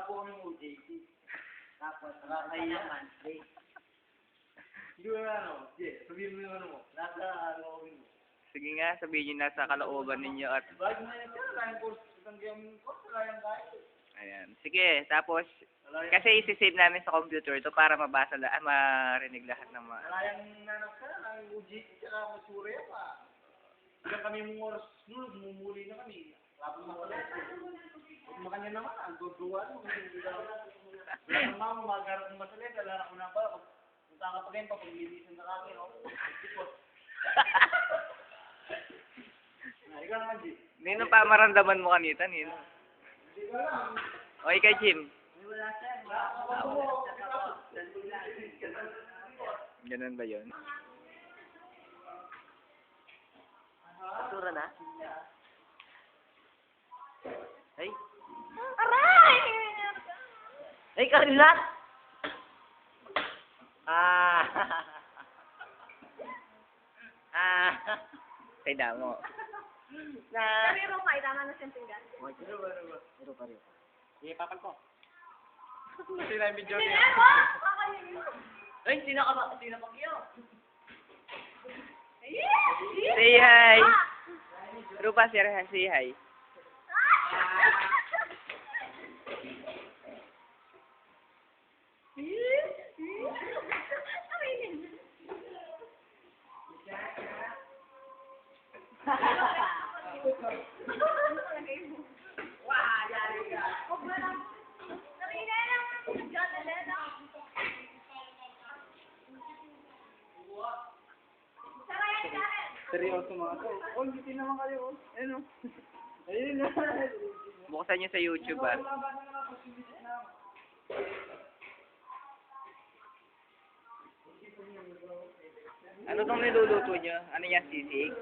Wala po kaming OJT. Tapos, nakakaya naman. Hindi mo ano, sabihin mo yung ano mo. Nasa ano mo. Sige nga, sabihin nyo nasa kalooban ninyo at... Bakit na yun siya? Kayang course, isang game course, kayang kaya. Ayan. Sige, tapos... Kasi isi-save namin sa computer to para mabasa marinig lahat ng mga... Kalayang nanak ka, ang OJT, tsaka masura yan pa. Ilang kami mong oras nung mumuli na kami. Lapos na pala. Huwag makanya naman, ang duduan. Wala kang mama, magarap ng masalit, alara ko na ba? Kung kakapagay pa, paglilisan na kami, no? Sipot. Ikaw naman, G. Nino pa maramdaman mo kanita, Nino? Hindi ka lang. Okay kay Jim. Wala siya. Ganun ba yun? Basura na? Ay. Aray! Ay, karilat! Ah. Kay Damo. Pero pa, tama na siyang tinggan. Pero pa rin. Sige, papag ko. Kasi na yung video Hindi niya. mo! Kakainin mo! Ay, sino pa kayo? Say hi! Rupa, say hi. Seryoso mga to. Oh, hindi naman kayo. Ayun o. Ayun na. Buksan nyo sa YouTube, ah. Ano tong niluluto nyo? Ano yan, sisig?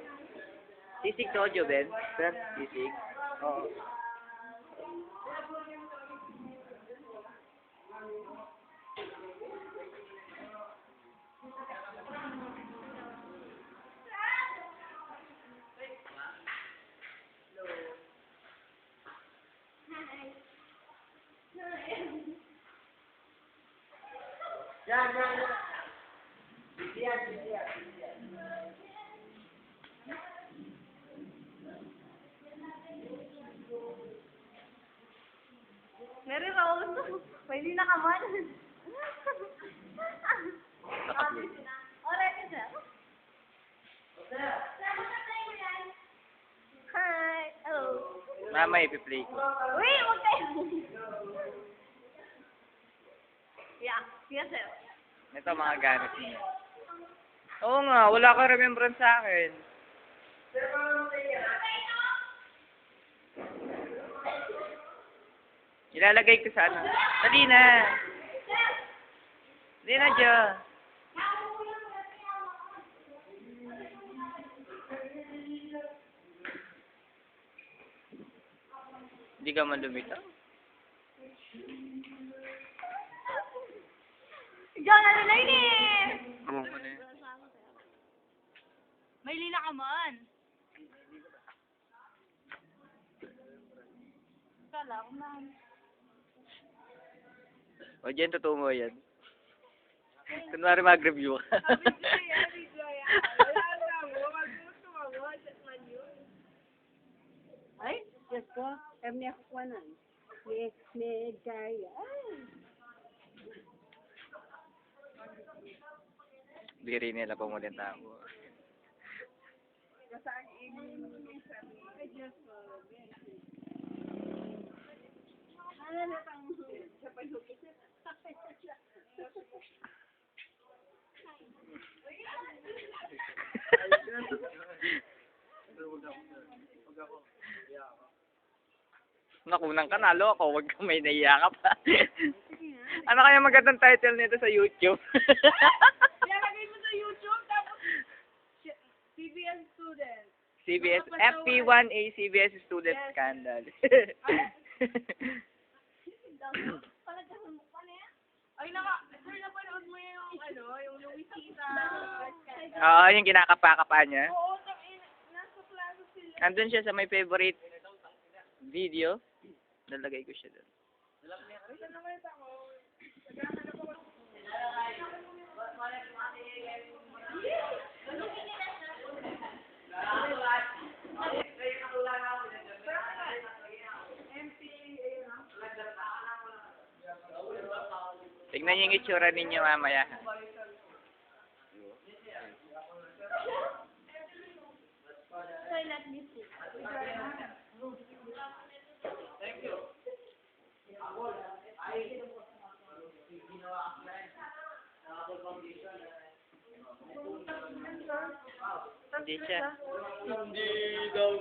Sisig to, Ben? Sir, sisig? Oo. Yan. Bisiyan. Mary Rose, pwede na ka man. Alright, sir. Hi. Hello. Mama, ipi-play ko. Wait, wag kayo. Yeah, yes, sir. Ito mga gamit niyo. Oo nga, wala ka remembrance sa akin. Ilalagay ko sa ano. Dali na. Dali na, Jo. Hindi ka man lumitaw. Diyan na nila yun eh. Ano na yun? May lila ka man. Kala ko man. O, dyan, totoo mo yan. Kunwari mag-review ka. Ay, Diyos ko, kami ako kuwanan. May gaya. Biri nila pumulit ako. Kasaan ay Diyos ko. Ano na tang sa pagkukit? Nakunang ka, nalo ako. Huwag kang may naiyakap. Ano kaya magandang title nito sa YouTube? Ilalagay mo sa YouTube, tapos CBS student. CBS, FP1A CBS Student Yes. Scandal. Ay, sir, napanood mo yung, yung Luisita. Oo, yung kinakapa-kapa niya. Oo, nasa plaza sila. Andun siya sa my favorite video. Nalagay ko siya doon. Tignan niyo yung itsura ninyo mamaya. Toilet music. Hindi siya. Hindi daw.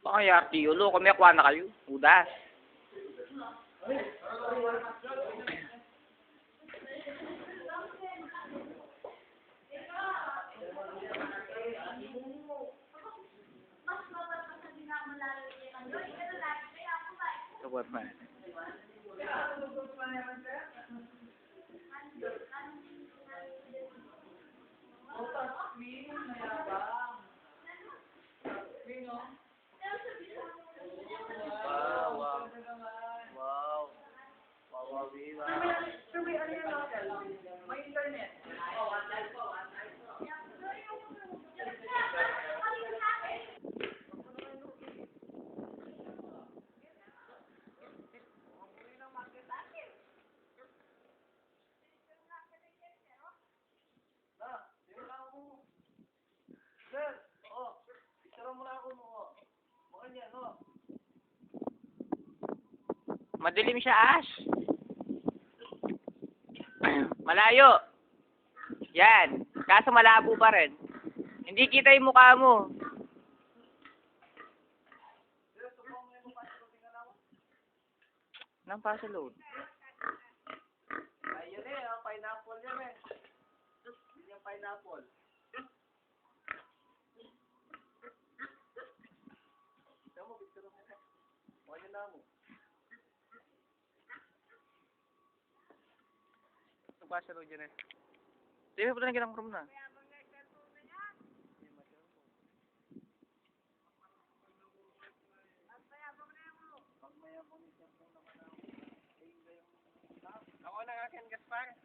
Baka yung artiyulo, kumiakwa na kayo. Udas. Tawad man. Madilim siya, Ash. Malayo. Yan. Kaso malabo pa rin. Hindi kita yung mukha mo. Nang pa sa load. Ayun eh, ang pineapple yan eh. Yun yung pineapple. Tignan mo, picture mo. Mukha niya na mo. Nang pa sa load yan eh. Sige, punta na kitang room na. Ako na nga, Ken Gaspar.